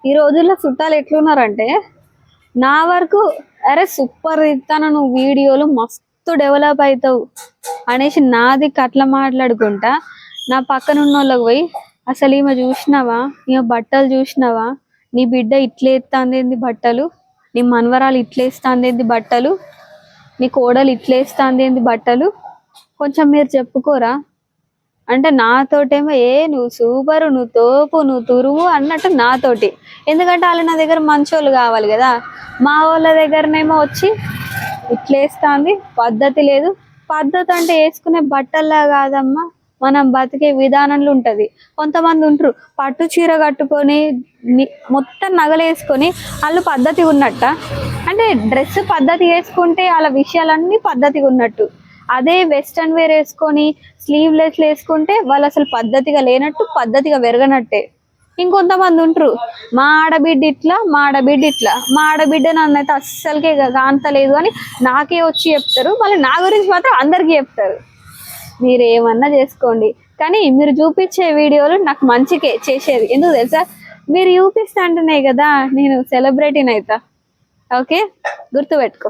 ఈ రోజుల్లో చుట్టాలు ఎట్లున్నారంటే నా వరకు అరే సూపర్ ఇస్తాను నువ్వు వీడియోలు మస్తు డెవలప్ అవుతావు అనేసి నాది కట్ల మాట్లాడుకుంటా నా పక్కన ఉన్న వాళ్ళకి పోయి అసలు ఈమె చూసినావా, ఈమె బట్టలు చూసినావా, నీ బిడ్డ ఇట్లేస్తాందేంది బట్టలు, నీ మనవరాలు ఇట్లేస్తాందేంది బట్టలు, నీ కోడలు ఇట్లేస్తాందేంది బట్టలు, కొంచెం మీరు చెప్పుకోరా అంటే నాతోటేమో నువ్వు సూపరు, నువ్వు తోపు, నువ్వు తురువు అన్నట్టు నాతోటి. ఎందుకంటే వాళ్ళు నా దగ్గర మంచోళ్ళు కావాలి కదా. మా వాళ్ళ దగ్గరనేమో వచ్చి ఇట్లేస్తాంది, పద్ధతి లేదు. పద్ధతి అంటే వేసుకునే బట్టల్లా కాదమ్మా, మనం బతికే విధానంలో ఉంటది. కొంతమంది ఉంటారు పట్టు చీర కట్టుకొని మొత్తం నగలు వేసుకొని వాళ్ళు పద్ధతి ఉన్నట్ట. అంటే డ్రెస్ పద్ధతి వేసుకుంటే వాళ్ళ విషయాలన్నీ పద్ధతిగా ఉన్నట్టు. అదే వెస్టర్న్ వేర్ వేసుకొని స్లీవ్లెస్ వేసుకుంటే వాళ్ళు అసలు పద్ధతిగా లేనట్టు, పద్ధతిగా పెరగనట్టే. ఇంకొంతమంది ఉంటారు మా ఆడబిడ్డ ఇట్లా, మా ఆడబిడ్డ ఇట్లా, మా ఆడబిడ్డ నన్నైతే అస్సలకే కాంతలేదు అని నాకే వచ్చి చెప్తారు. మళ్ళీ నా గురించి మాత్రం అందరికీ చెప్తారు. మీరు ఏమన్నా చేసుకోండి కానీ మీరు చూపించే వీడియోలు నాకు మంచికే చేసేది. ఎందుకు తెలుసా, మీరు చూపిస్తా అంటున్నాయి కదా నేను సెలబ్రిటీని అవుతా. ఓకే, గుర్తుపెట్టుకో.